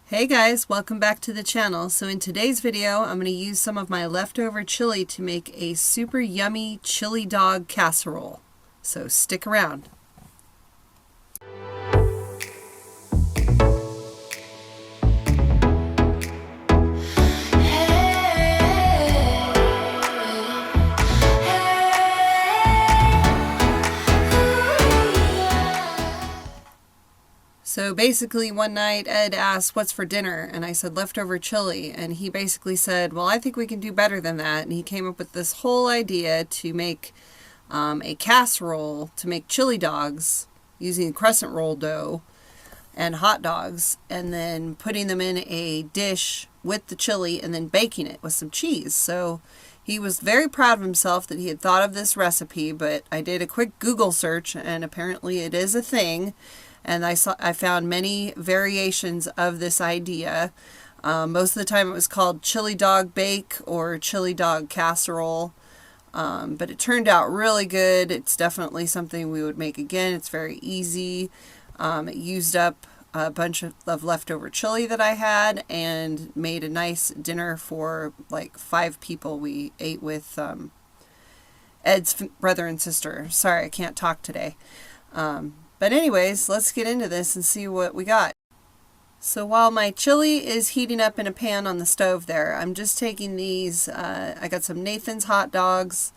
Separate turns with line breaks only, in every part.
Hey guys, welcome back to the channel. So in today's video, I'm going to use some of my leftover chili to make a super yummy chili dog casserole. So stick around. So basically one night Ed asked, what's for dinner? And I said, leftover chili. And he basically said, well, I think we can do better than that. And he came up with this whole idea to make a casserole to make chili dogs using crescent roll dough and hot dogs, and then putting them in a dish with the chili and then baking it with some cheese. So he was very proud of himself that he had thought of this recipe, but I did a quick Google search and apparently it is a thing. And I found many variations of this idea. Most of the time it was called chili dog bake or chili dog casserole. But it turned out really good. It's definitely something we would make again. It's very easy. It used up a bunch of leftover chili that I had and made a nice dinner for like 5 people. We ate with Ed's brother and sister. Sorry, I can't talk today. But anyways, let's get into this and see what we got. So while my chili is heating up in a pan on the stove there, I'm just taking these, I got some Nathan's hot dogs,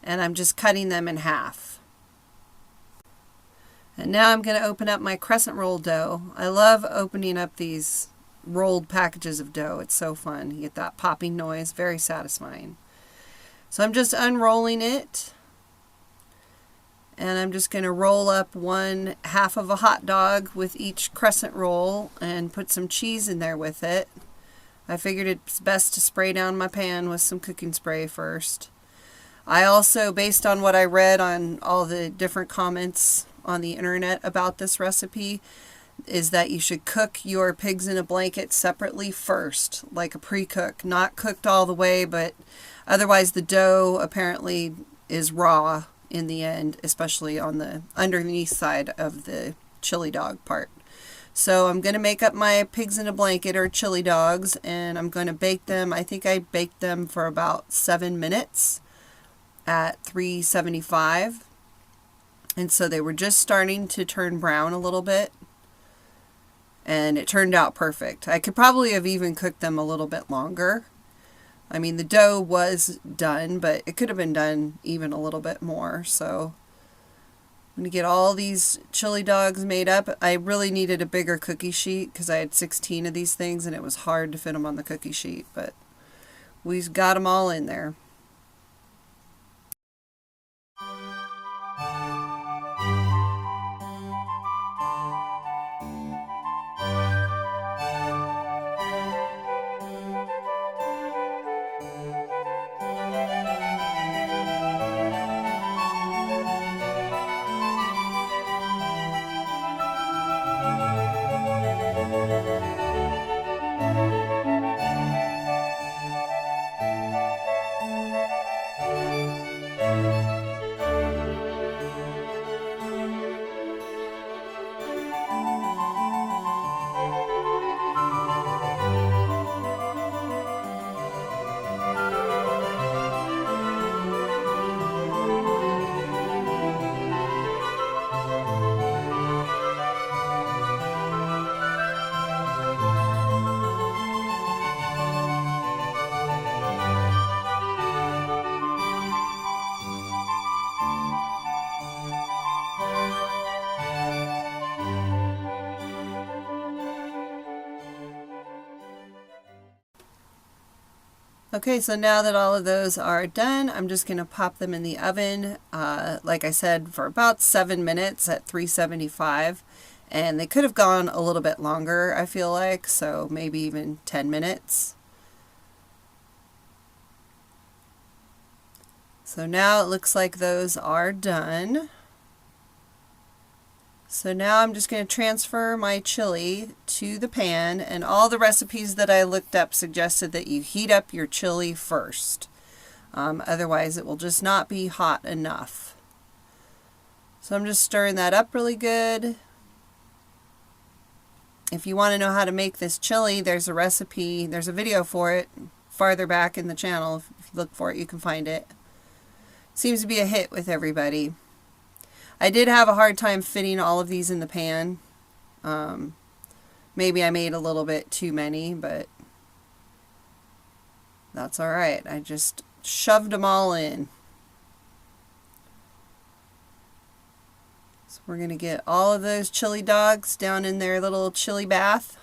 and I'm just cutting them in half. And now I'm going to open up my crescent roll dough. I love opening up these rolled packages of dough. It's so fun. You get that popping noise, very satisfying. So I'm just unrolling it. And I'm just going to roll up 1/2 of a hot dog with each crescent roll and put some cheese in there with it. I figured it's best to spray down my pan with some cooking spray first. I also, based on what I read on all the different comments on the internet about this recipe, is that you should cook your pigs in a blanket separately first, like a pre-cook. Not cooked all the way, but otherwise the dough apparently is raw in the end, especially on the underneath side of the chili dog part. So I'm going to make up my pigs in a blanket or chili dogs, and I'm going to bake them. I think I baked them for about 7 minutes at 375. And so they were just starting to turn brown a little bit. And it turned out perfect. I could probably have even cooked them a little bit longer. I mean, the dough was done, but it could have been done even a little bit more. So I'm going to get all these chili dogs made up. I really needed a bigger cookie sheet because I had 16 of these things and it was hard to fit them on the cookie sheet, but we've got them all in there. Okay, so now that all of those are done, I'm just going to pop them in the oven, like I said, for about 7 minutes at 375. And they could have gone a little bit longer, I feel like, so maybe even 10 minutes. So now it looks like those are done. So now I'm just going to transfer my chili to the pan, and all the recipes that I looked up suggested that you heat up your chili first. Otherwise it will just not be hot enough. So I'm just stirring that up really good. If you want to know how to make this chili, there's a recipe, there's a video for it farther back in the channel. If you look for it, you can find it. Seems to be a hit with everybody. I did have a hard time fitting all of these in the pan. Maybe I made a little bit too many, but that's alright. I just shoved them all in. So we're going to get all of those chili dogs down in their little chili bath.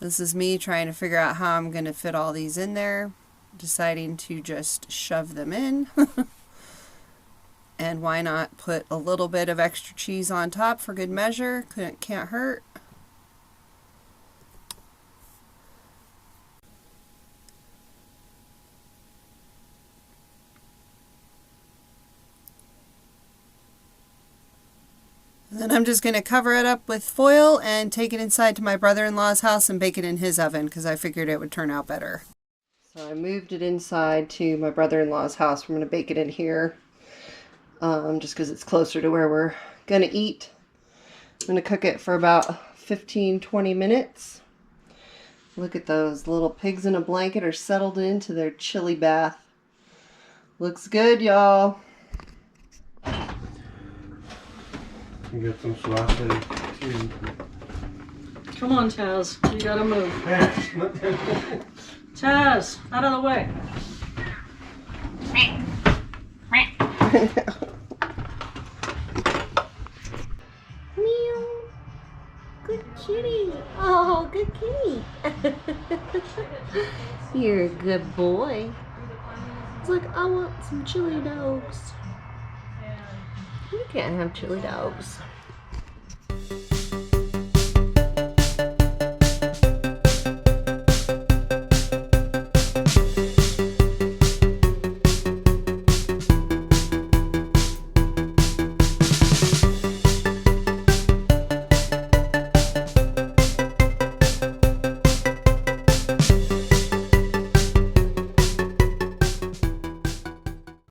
This is me trying to figure out how I'm going to fit all these in there, deciding to just shove them in. And why not put a little bit of extra cheese on top for good measure? Can't hurt. And then I'm just going to cover it up with foil and take it inside to my brother-in-law's house and bake it in his oven because I figured it would turn out better. So I moved it inside to my brother-in-law's house. We're going to bake it in here just because it's closer to where we're going to eat. I'm going to cook it for about 15-20 minutes. Look at those little pigs in a blanket are settled into their chili bath. Looks good, y'all.
You get some sausage too.
Come on, Taz. You gotta move. Taz, out of the way.
Meow. Good kitty. Oh, good kitty. You're a good boy. It's like, I want some chili dogs. You can't have chili dogs.